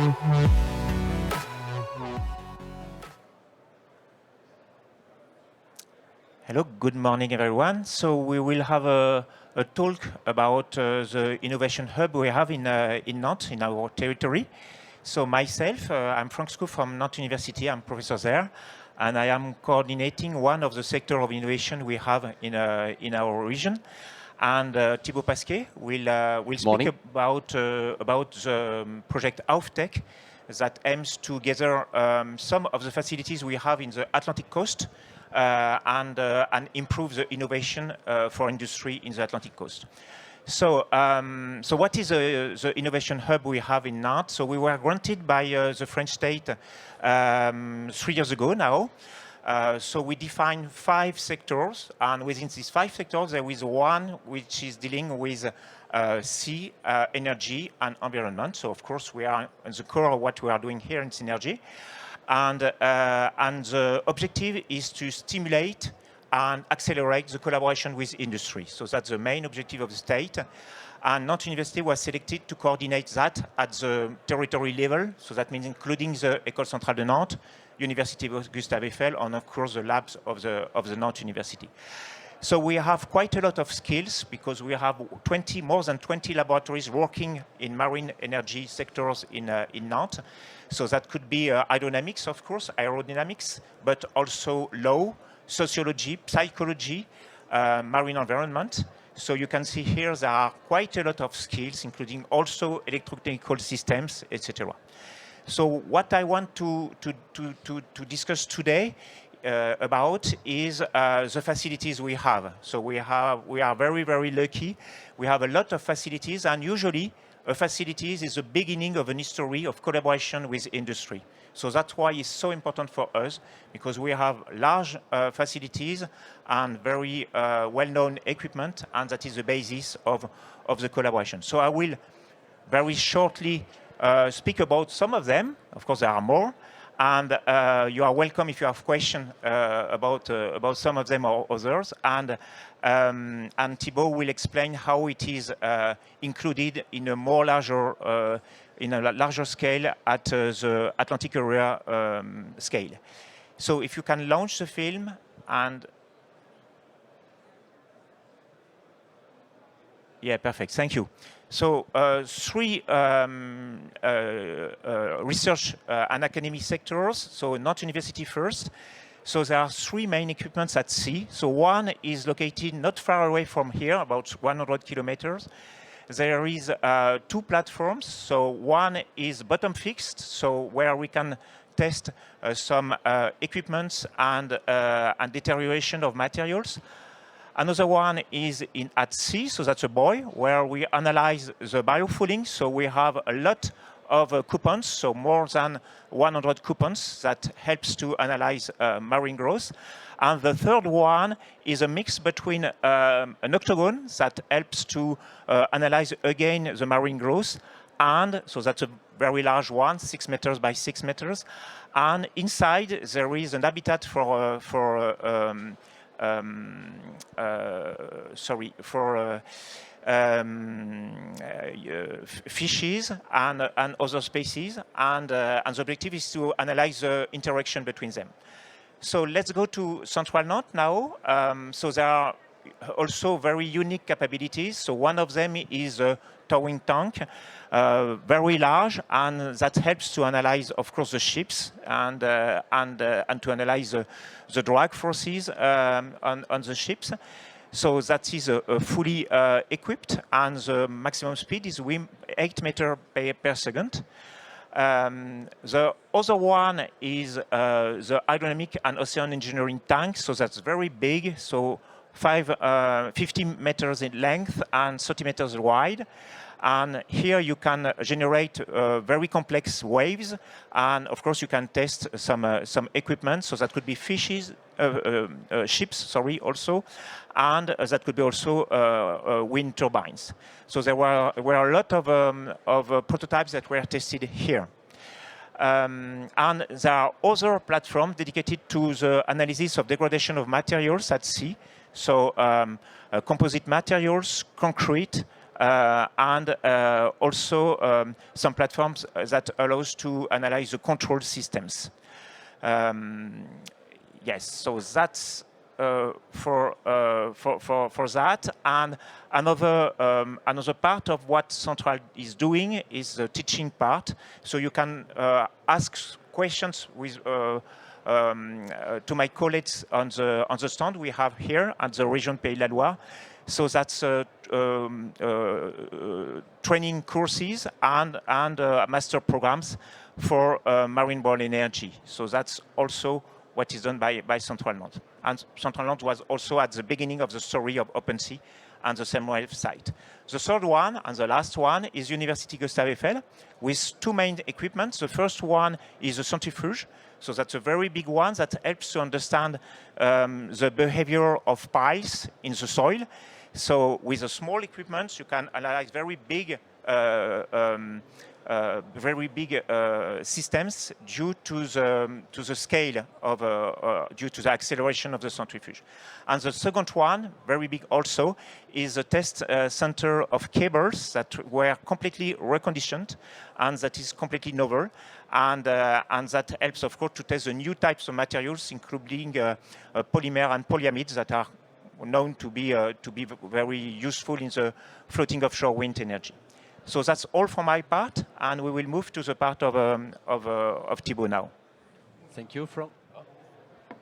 Hello, good morning everyone. So we will have a talk about the innovation hub we have in Nantes, in our territory. So myself, I'm Franck from Nantes University, I'm professor there, and I am coordinating one of the sector of innovation we have in our region. And Thibault Pasquier will speak about the project AOFFTECH that aims to gather some of the facilities we have in the Atlantic coast and improve the innovation for industry in the Atlantic coast. So, so what is the innovation hub we have in Nantes? So we were granted by the French state 3 years ago now. So we define 5 sectors, and within these 5 sectors there is one which is dealing with sea, energy and environment. So of course we are at the core of what we are doing here in SEANERGY. And the objective is to stimulate and accelerate the collaboration with industry. So that's the main objective of the state. And Nantes University was selected to coordinate that at the territory level. So that means including the École Centrale de Nantes, Université Gustave Eiffel, and of course the labs of the Nantes University. So we have quite a lot of skills because we have more than 20 laboratories working in marine energy sectors in Nantes. So that could be hydrodynamics, of course, aerodynamics, but also law, sociology, psychology, marine environment. So you can see here there are quite a lot of skills, including also electrotechnical systems, etc. So what I want to discuss today about is the facilities we have. So we are very, very lucky. We have a lot of facilities, and usually a facilities is the beginning of an history of collaboration with industry. So that's why it's so important for us, because we have large facilities and very well-known equipment, and that is the basis of the collaboration. So I will very shortly speak about some of them. Of course, there are more. And you are welcome if you have questions about some of them or others. And Thibault will explain how it is included in a more larger scale at the Atlantic area scale. So if you can launch the film and yeah, perfect. Thank you. So 3 research and academic sectors. So Nantes University first. So there are 3 main equipments at sea. So one is located not far away from here, about 100 kilometers. There is 2 platforms. So one is bottom fixed, so where we can test some equipments and deterioration of materials. Another one is at sea, so that's a buoy, where we analyze the biofouling. So we have a lot of coupons, so more than 100 coupons that helps to analyze marine growth. And the third one is a mix between an octagon that helps to analyze again the marine growth. And so that's a very large one, 6 meters by 6 meters. And inside there is an habitat for fishes and other species, and the objective is to analyze the interaction between them. So let's go to Central Nantes now. So there are also very unique capabilities. So one of them is a towing tank, very large, and that helps to analyze, of course, the ships and to analyze the drag forces on the ships. So that is fully equipped, and the maximum speed is 8 meters per second. The other one is the hydrodynamic and ocean engineering tank. So that's very big. So 50 meters in length and 30 meters wide. And here you can generate very complex waves, and of course you can test some equipment. So that could be ships, sorry, also, and that could be also wind turbines. So there were a lot of prototypes that were tested here. And there are other platforms dedicated to the analysis of degradation of materials at sea. So composite materials, concrete, and also some platforms that allows to analyze the control systems. Yes, so that's for that. And another part of what Central is doing is the teaching part. So you can ask questions with to my colleagues on the stand we have here at the Region Pays de la Loire. So that's training courses and master programs for marine-borne energy. So that's also what is done by Central Nantes. And Central Nantes was also at the beginning of the story of OpenSea and the same website. The third one and the last one is University Gustave Eiffel with two main equipments. The first one is a centrifuge. So that's a very big one that helps to understand the behavior of piles in the soil. So with a small equipment, you can analyze very big systems due to the scale of due to the acceleration of the centrifuge. And the second one, very big also, is a test center of cables that were completely reconditioned and that is completely novel, and that helps, of course, to test the new types of materials, including polymer and polyamides that are known to be very useful in the floating offshore wind energy. So that's all for my part, and we will move to the part of Thibault now. Thank you, Franck.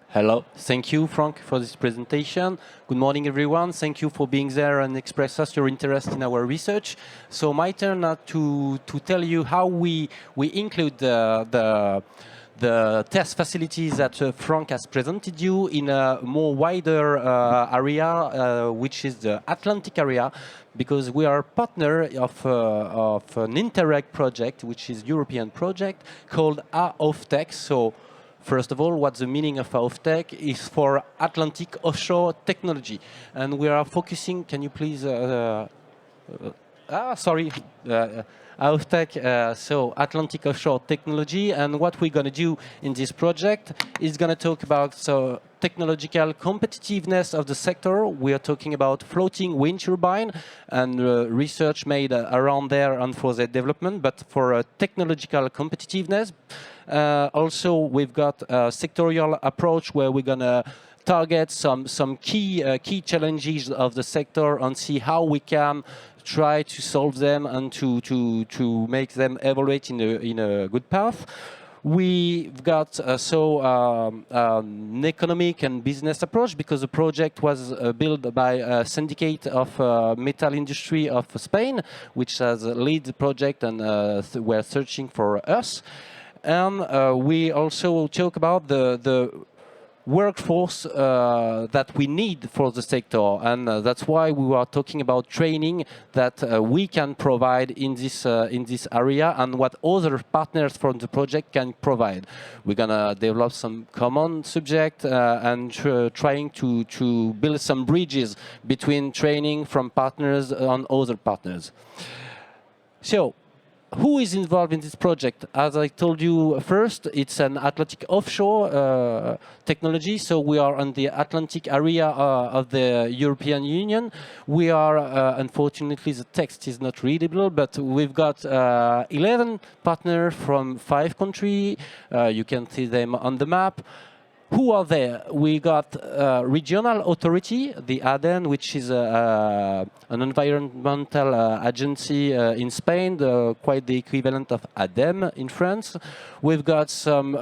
Hello. Thank you, Franck, for this presentation. Good morning, everyone. Thank you for being there and express us your interest in our research. So my turn now to tell you how we include the test facilities that Franck has presented you in a more wider area, which is the Atlantic area, because we are a partner of an Interreg project, which is European project called AOFFTECH. So first of all, what's the meaning of AOFFTECH is for Atlantic Offshore Technology. And we are focusing, can you please, AOFFTECH, so Atlantic Offshore Technology, and what we're going to do in this project is going to talk about technological competitiveness of the sector. We are talking about floating wind turbine and research made around there and for their development, but for technological competitiveness. Also, we've got a sectorial approach where we're going to target some key challenges of the sector and see how we can try to solve them and to make them evaluate in a good path. We've got an economic and business approach because the project was built by a syndicate of metal industry of Spain, which has a lead project and we're searching for us. And we also talk about the workforce that we need for the sector, and that's why we are talking about training that we can provide in this area and what other partners from the project can provide. We're gonna develop some common subject and trying to build some bridges between training from partners and other partners. So, who is involved in this project? As I told you first, it's an Atlantic offshore technology, so we are on the Atlantic area of the European Union. We are, unfortunately, the text is not readable, but we've got 11 partners from 5 countries. You can see them on the map. Who are there? We got regional authority, the ADEN, which is an environmental agency in Spain, quite the equivalent of ADEME in France. We've got some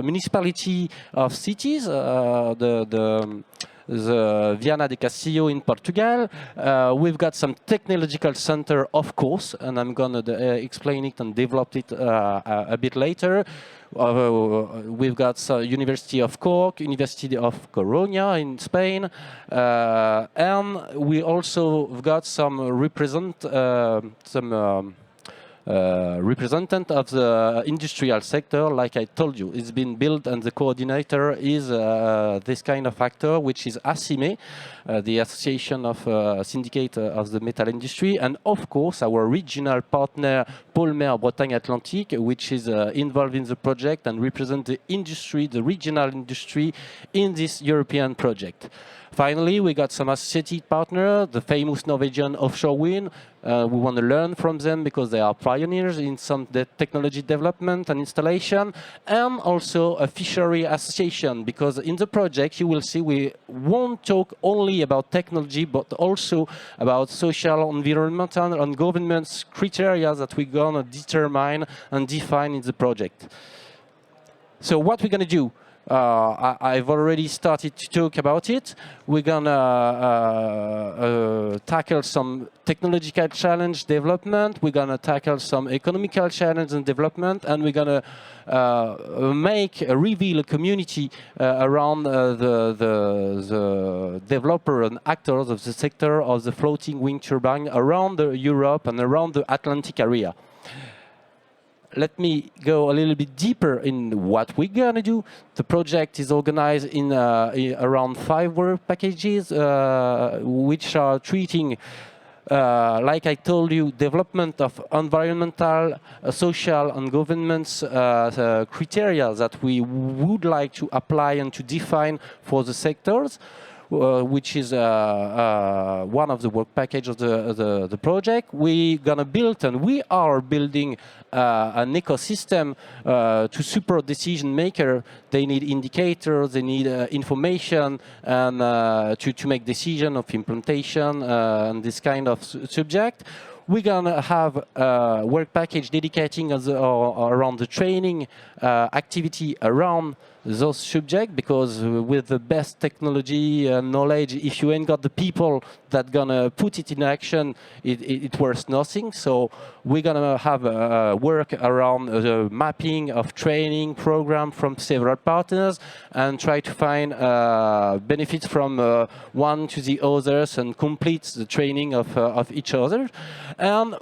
municipality of cities, the Viana de Castillo in Portugal. We've got some technological center, of course, and I'm going to explain it and develop it a bit later. We've got University of Cork, University of Coruña in Spain, and we also got some representative of the industrial sector. Like I told you, it's been built, and the coordinator is this kind of actor, which is ASIME, the Association of Syndicate of the Metal Industry, and of course our regional partner Polmer Bretagne Atlantique, which is involved in the project and represent the industry, the regional industry in this European project. Finally, we got some associated partner, the famous Norwegian offshore wind. We want to learn from them because they are pioneers in some technology development and installation, and also a fishery association, because in the project you will see we won't talk only about technology but also about social, environmental and governance criteria that we're going to determine and define in the project. So what we're going to do? I've already started to talk about it. We're gonna tackle some technological challenge development. We're gonna tackle some economical challenge and development, and we're gonna reveal a community around the developer and actors of the sector of the floating wind turbine around Europe and around the Atlantic area. Let me go a little bit deeper in what we're going to do. The project is organized in around 5 work packages, which are treating, like I told you, development of environmental, social and governance criteria that we would like to apply and to define for the sectors. Which is one of the work package of the project. We're gonna build, and we are building an ecosystem to support decision maker. They need indicators, they need information, and to make decision of implementation and this kind of subject. We're gonna have a work package dedicating around the training activity around those subjects, because with the best technology and knowledge, if you ain't got the people that gonna put it in action, it worth nothing. So we're gonna have work around the mapping of training program from several partners and try to find benefits from one to the others and complete the training of each other. And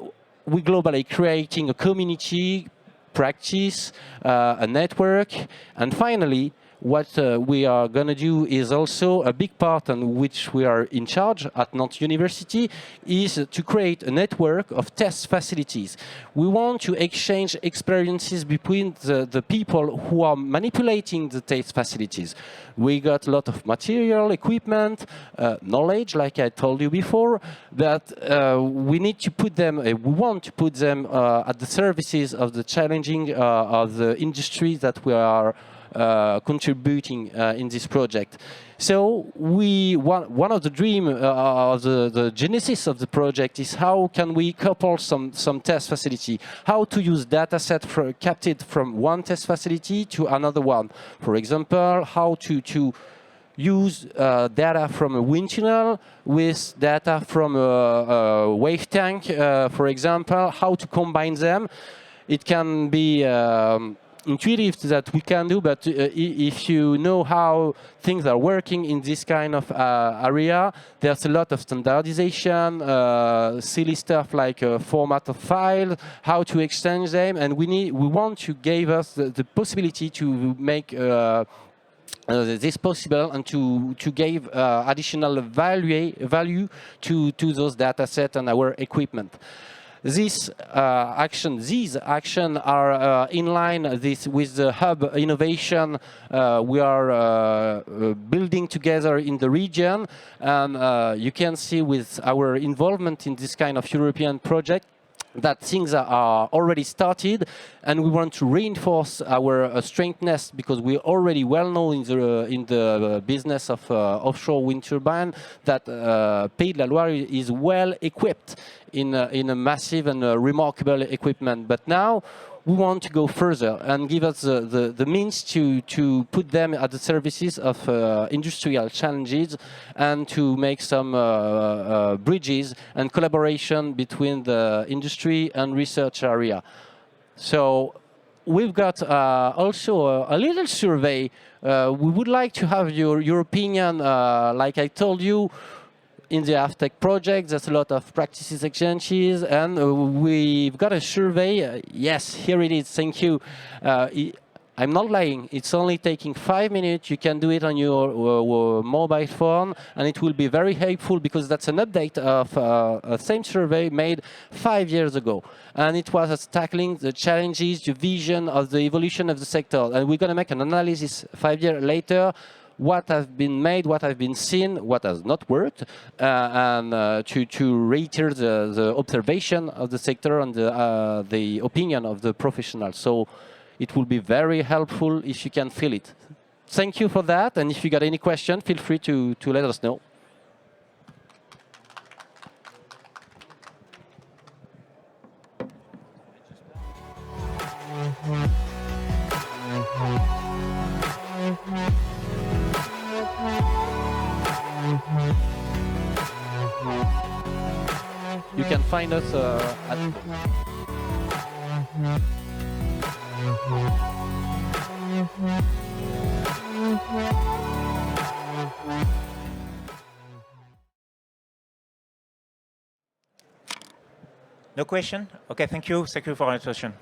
we're globally creating a community, practice, a network, and finally, what we are going to do is also a big part on which we are in charge at Nantes University is to create a network of test facilities. We want to exchange experiences between the people who are manipulating the test facilities. We got a lot of material, equipment, knowledge, like I told you before, that we need to put them, we want to put them at the services of the challenging of the industry that we are contributing in this project. So one of the dream of the genesis of the project is how can we couple some test facility, how to use data set captured from one test facility to another one. For example, how to use data from a wind tunnel with data from a wave tank, for example, how to combine them. It can be intuitive that we can do, but if you know how things are working in this kind of area, there's a lot of standardization, silly stuff like format of file, how to exchange them, and we want to give us the possibility to make this possible and to give additional value to those data sets and our equipment. These actions are in line with the hub innovation we are building together in the region, and you can see with our involvement in this kind of European project that things are already started, and we want to reinforce our strengthness because we already well know in the business of offshore wind turbine that Pays de la Loire is well equipped in a massive and remarkable equipment. But now we want to go further and give us the means to put them at the services of industrial challenges and to make some bridges and collaboration between the industry and research area. So we've got also a little survey. We would like to have your opinion, like I told you. In the AOFFTECH project, there's a lot of practices exchanges, and we've got a survey. Yes, here it is. Thank you. I'm not lying. It's only taking 5 minutes. You can do it on your mobile phone, and it will be very helpful because that's an update of a same survey made 5 years ago. And it was tackling the challenges, the vision of the evolution of the sector. And we're going to make an analysis 5 years later. what has been made, what has been seen, what has not worked, and to reiterate the observation of the sector and the opinion of the professionals. So it will be very helpful if you can feel it. Thank you for that, and if you got any question, feel free to let us know. You can find us at... No question? Okay, thank you. Thank you for your attention.